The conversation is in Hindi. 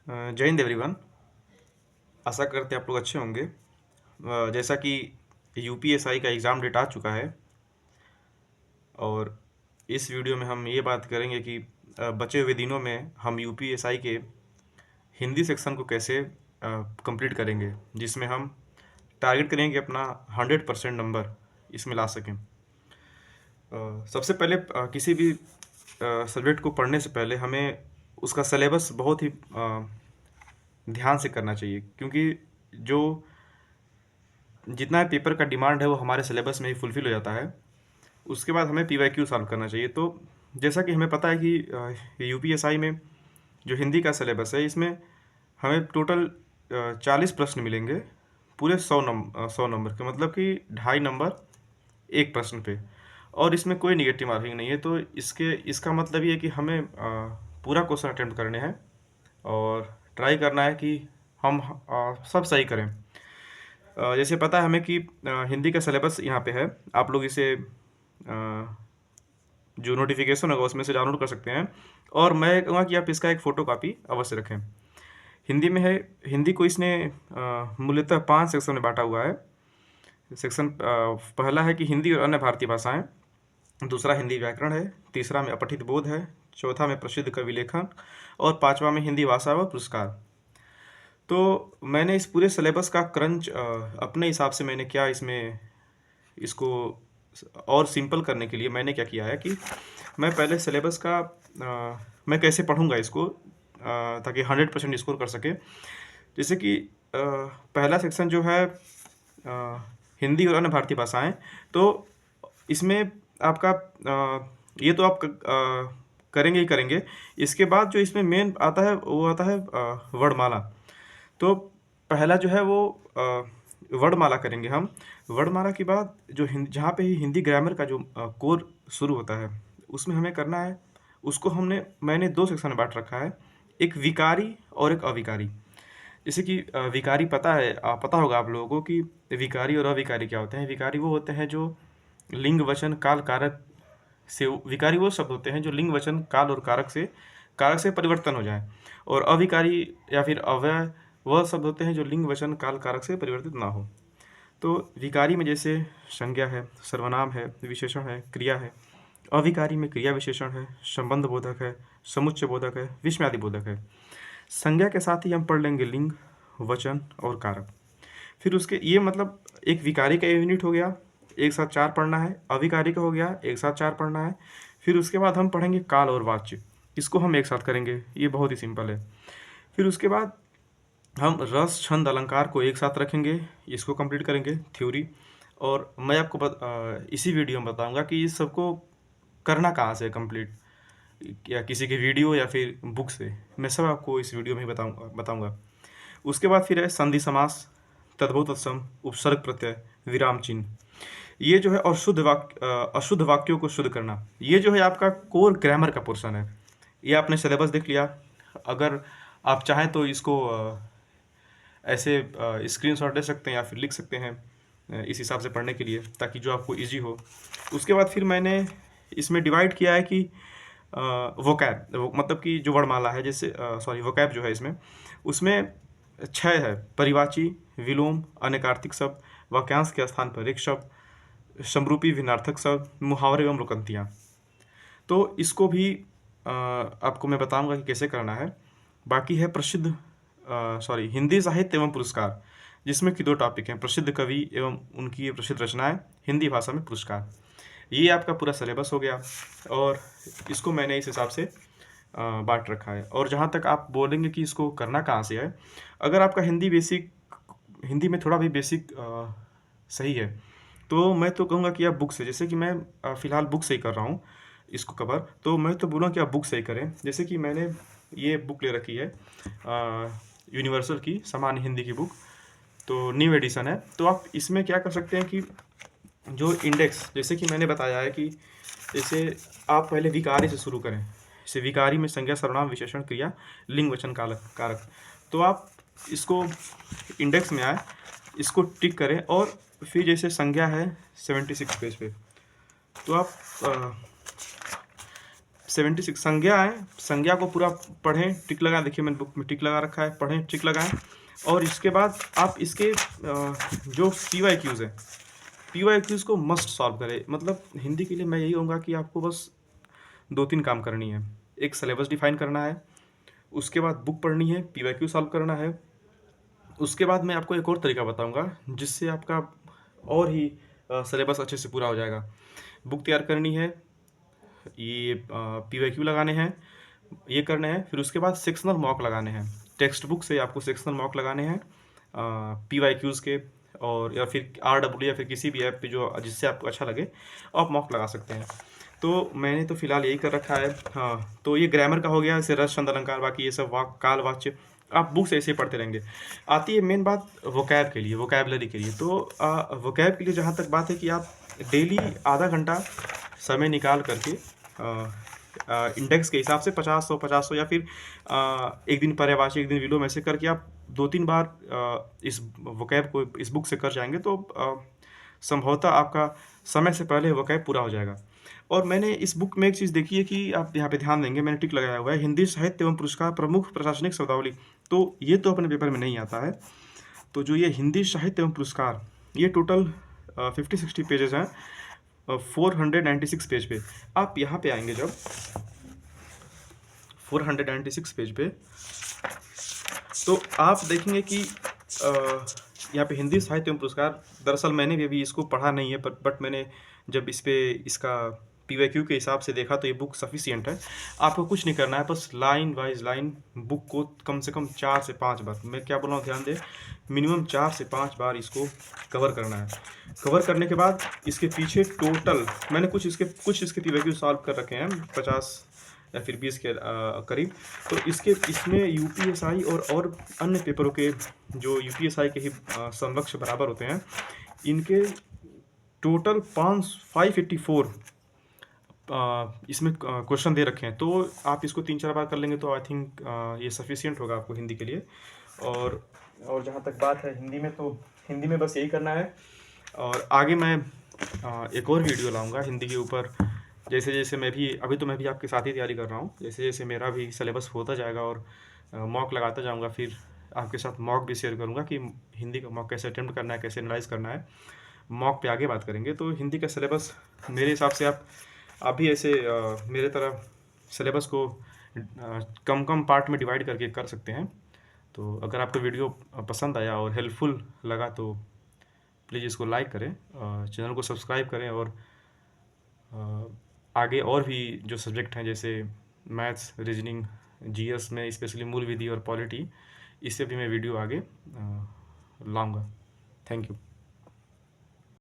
जय हिंद एवरीवन। आशा करते हैं आप लोग अच्छे होंगे। जैसा कि यूपीएसआई का एग्ज़ाम डेट आ चुका है और इस वीडियो में हम ये बात करेंगे कि बचे हुए दिनों में हम यूपीएसआई के हिंदी सेक्शन को कैसे कंप्लीट करेंगे, जिसमें हम टारगेट करेंगे अपना 100% नंबर इसमें ला सकें। सबसे पहले किसी भी सब्जेक्ट को पढ़ने से पहले हमें उसका सिलेबस बहुत ही ध्यान से करना चाहिए, क्योंकि जो जितना पेपर का डिमांड है वो हमारे सिलेबस में ही फुलफ़िल हो जाता है। उसके बाद हमें पीवाईक्यू सॉल्व करना चाहिए। तो जैसा कि हमें पता है कि यूपीएसआई में जो हिंदी का सिलेबस है, इसमें हमें टोटल 40 प्रश्न मिलेंगे पूरे 100 नंबर के, मतलब कि 2.5 नंबर एक प्रश्न पे, और इसमें कोई निगेटिव मार्किंग नहीं है। तो इसका मतलब ये है कि हमें पूरा क्वेश्चन अटेम्प्ट करने हैं और ट्राई करना है कि हम सब सही करें। जैसे पता है हमें कि हिंदी का सिलेबस यहाँ पे है, आप लोग इसे जो नोटिफिकेशन होगा उसमें से डाउनलोड कर सकते हैं, और मैं कहूँगा कि आप इसका एक फ़ोटो कापी अवश्य रखें। हिंदी में है, हिंदी को इसने मूल्यतः 5 सेक्शन में बांटा हुआ है। सेक्शन पहला है कि हिंदी और अन्य भारतीय भाषाएं, दूसरा हिंदी व्याकरण है, तीसरा में अपठित बोध है, चौथा में प्रसिद्ध कवि लेखन, और पांचवा में हिंदी भाषा व पुरस्कार। तो मैंने इस पूरे सिलेबस का क्रंच अपने हिसाब से मैंने क्या इसको और सिंपल करने के लिए मैंने क्या किया है कि मैं पहले सिलेबस का मैं कैसे पढ़ूंगा इसको ताकि 100% स्कोर कर सके। जैसे कि पहला सेक्शन जो है हिंदी और अन्य भारतीय भाषाएं, तो इसमें आपका ये तो आप करेंगे ही करेंगे। इसके बाद जो इसमें मेन आता है वो आता है वर्णमाला। तो पहला जो है वो वर्णमाला करेंगे हम। वर्णमाला के बाद जो जहाँ पे ही हिंदी ग्रामर का जो कोर शुरू होता है, उसमें हमें करना है, उसको मैंने 2 सेक्शन में बांट रखा है, एक विकारी और एक अविकारी। जैसे कि विकारी पता होगा आप लोगों को कि विकारी और अविकारी क्या होते हैं। विकारी वो होते हैं जो लिंग वचन काल कारक से, विकारी वो शब्द होते हैं जो लिंग वचन काल और कारक से परिवर्तन हो जाए, और अविकारी या फिर अव्यय वह शब्द होते हैं जो लिंग वचन काल कारक से परिवर्तित ना हो। तो विकारी में जैसे संज्ञा है, सर्वनाम है, विशेषण है, क्रिया है। अविकारी में क्रिया विशेषण है, संबंध बोधक है, समुच्चय बोधक है, विस्मयादि बोधक है। संज्ञा के साथ ही हम पढ़ लेंगे लिंग, वचन और कारक। फिर उसके ये मतलब एक विकारी का यूनिट हो गया, एक साथ 4 पढ़ना है। अविकारी का हो गया, एक साथ 4 पढ़ना है। फिर उसके बाद हम पढ़ेंगे काल और वाच्य, इसको हम एक साथ करेंगे, ये बहुत ही सिंपल है। फिर उसके बाद हम रस छंद अलंकार को एक साथ रखेंगे, इसको कंप्लीट करेंगे थ्योरी। और मैं आपको इसी वीडियो में बताऊंगा कि इस सबको करना कहाँ से कंप्लीट, या किसी के वीडियो या फिर बुक से, मैं सब आपको इस वीडियो में बताऊंगा। उसके बाद फिर है संधि समास, तद्भव तत्सम, उपसर्ग प्रत्यय, विराम चिन्ह, ये जो है, और अशुद्ध वाक्यों को शुद्ध करना, ये जो है आपका कोर ग्रामर का पोर्शन है। ये आपने सिलेबस देख लिया। अगर आप चाहें तो इसको ऐसे स्क्रीनशॉट ले सकते हैं या फिर लिख सकते हैं इस हिसाब से पढ़ने के लिए, ताकि जो आपको इजी हो। उसके बाद फिर मैंने इसमें डिवाइड किया है कि वोकैब, मतलब कि जो वर्णमाला है, जैसे वोकैब जो है इसमें, उसमें 6 है: परिवाची, विलोम, अनेकार्थिक शब्द, वाक्यांश के स्थान पर एक शब्द, समरूपी भिन्नार्थक शब्द, मुहावरे एवं रुकंतियाँ। तो इसको भी आपको मैं बताऊंगा कि कैसे करना है। बाकी है हिंदी साहित्य एवं पुरस्कार, जिसमें कि 2 टॉपिक हैं: प्रसिद्ध कवि एवं उनकी प्रसिद्ध रचनाएं, हिंदी भाषा में पुरस्कार। ये आपका पूरा सिलेबस हो गया, और इसको मैंने इस हिसाब से बांट रखा है। और जहाँ तक आप बोलेंगे कि इसको करना कहाँ से है, अगर आपका हिंदी में थोड़ा भी बेसिक सही है, तो मैं तो कहूँगा कि आप बुक से, जैसे कि मैं फ़िलहाल बुक से ही कर रहा हूँ इसको कवर, तो मैं तो बोलूँगा कि आप बुक से ही करें। जैसे कि मैंने ये बुक ले रखी है यूनिवर्सल की सामान्य हिंदी की बुक, तो न्यू एडिशन है। तो आप इसमें क्या कर सकते हैं कि जो इंडेक्स, जैसे कि मैंने बताया है कि जैसे आप पहले विकारी से शुरू करें। जैसे विकारी में संज्ञा, सर्वनाम, विशेषण, क्रिया, लिंग, वचन, कारक। तो आप इसको इंडेक्स में आए, इसको टिक करें, और फिर जैसे संज्ञा है 76 पेज पे, तो आप 76 संज्ञा है, संज्ञा को पूरा पढ़ें, टिक लगाएं। देखिए मैंने बुक में टिक लगा रखा है, पढ़ें, टिक लगाएं। और इसके बाद आप इसके जो PYQs है, PYQs को मस्ट सॉल्व करें। मतलब हिंदी के लिए मैं यही कहूँगा कि आपको बस 2-3 काम करनी है। एक सिलेबस डिफाइन करना है, उसके बाद बुक पढ़नी है, PYQ सॉल्व करना है। उसके बाद मैं आपको एक और तरीका बताऊंगा जिससे आपका और ही सिलेबस अच्छे से पूरा हो जाएगा। बुक तैयार करनी है, ये PYQ लगाने हैं, ये करने हैं। फिर उसके बाद सेक्शनल मॉक लगाने हैं। टेक्स्ट बुक से आपको सेक्शनल मॉक लगाने हैं PYQs के, और या फिर RW या फिर किसी भी ऐप पे जो जिससे आपको अच्छा लगे आप मॉक लगा सकते हैं। तो मैंने तो फिलहाल यही कर रखा है। हाँ, तो ये ग्रामर का हो गया, जैसे रस, छंद, अलंकार, बाकी ये सब काल, वाच्य आप बुक से ऐसे ही पढ़ते रहेंगे। आती है मेन बात वोकैब के लिए, वोकैबलरी के लिए। तो वोकैब के लिए जहाँ तक बात है कि आप डेली आधा घंटा समय निकाल करके इंडेक्स के हिसाब से 50-100 या फिर एक दिन पर्यायवाची, एक दिन विलोम, ऐसे करके आप 2-3 बार इस वोकैब को इस बुक से कर जाएंगे तो संभवतः आपका समय से पहले वोकैब पूरा हो जाएगा। और मैंने इस बुक में एक चीज़ देखी है कि आप यहाँ पे ध्यान देंगे, मैंने टिक लगाया हुआ है, हिंदी साहित्य एवं पुरस्कार प्रमुख प्रशासनिक शब्दावली। तो ये तो अपने पेपर में नहीं आता है। तो जो ये हिंदी साहित्य एवं पुरस्कार, ये टोटल 50-60 पेजेस हैं, 496 पेज पे। आप यहाँ पे आएंगे जब 496 पेज पे, तो आप देखेंगे कि यहाँ पे हिंदी साहित्य एवं पुरस्कार, दरअसल मैंने भी अभी इसको पढ़ा नहीं है, बट मैंने जब इस पे इसका PYQ के हिसाब से देखा तो ये बुक सफिशिएंट है। आपको कुछ नहीं करना है, बस लाइन वाइज लाइन बुक को कम से कम 4 से 5 बार, मैं क्या बोल रहा हूँ ध्यान दें, मिनिमम 4 से 5 बार इसको कवर करना है। कवर करने के बाद इसके पीछे टोटल मैंने कुछ इसके PYQ सॉल्व कर रखे हैं, 50 या फिर 20 के करीब। तो इसमें UPSI और अन्य पेपरों के जो UPSI के ही समकक्ष बराबर होते हैं, इनके टोटल 584 इसमें क्वेश्चन दे रखे हैं। तो आप इसको 3-4 बार कर लेंगे तो आई थिंक ये सफिशिएंट होगा आपको हिंदी के लिए। और जहाँ तक बात है हिंदी में, तो हिंदी में बस यही करना है। और आगे मैं एक और वीडियो लाऊंगा हिंदी के ऊपर, जैसे जैसे मैं भी अभी तो मैं भी आपके साथ ही तैयारी कर रहा हूँ, जैसे जैसे मेरा भी सिलेबस होता जाएगा और मॉक लगाता जाऊँगा, फिर आपके साथ मॉक भी शेयर करूँगा कि हिंदी का मॉक कैसे अटेम्प्ट करना है, कैसे एनालाइज करना है। मॉक पे आगे बात करेंगे। तो हिंदी का सिलेबस मेरे हिसाब से आप भी ऐसे मेरे तरह सिलेबस को कम कम पार्ट में डिवाइड करके कर सकते हैं। तो अगर आपको वीडियो पसंद आया और हेल्पफुल लगा तो प्लीज़ इसको लाइक करें, चैनल को सब्सक्राइब करें। और आगे और भी जो सब्जेक्ट हैं जैसे मैथ्स, रीजनिंग, GS में स्पेशली मूल विधि और पॉलिटी, इससे भी मैं वीडियो आगे लाऊंगा। Thank you.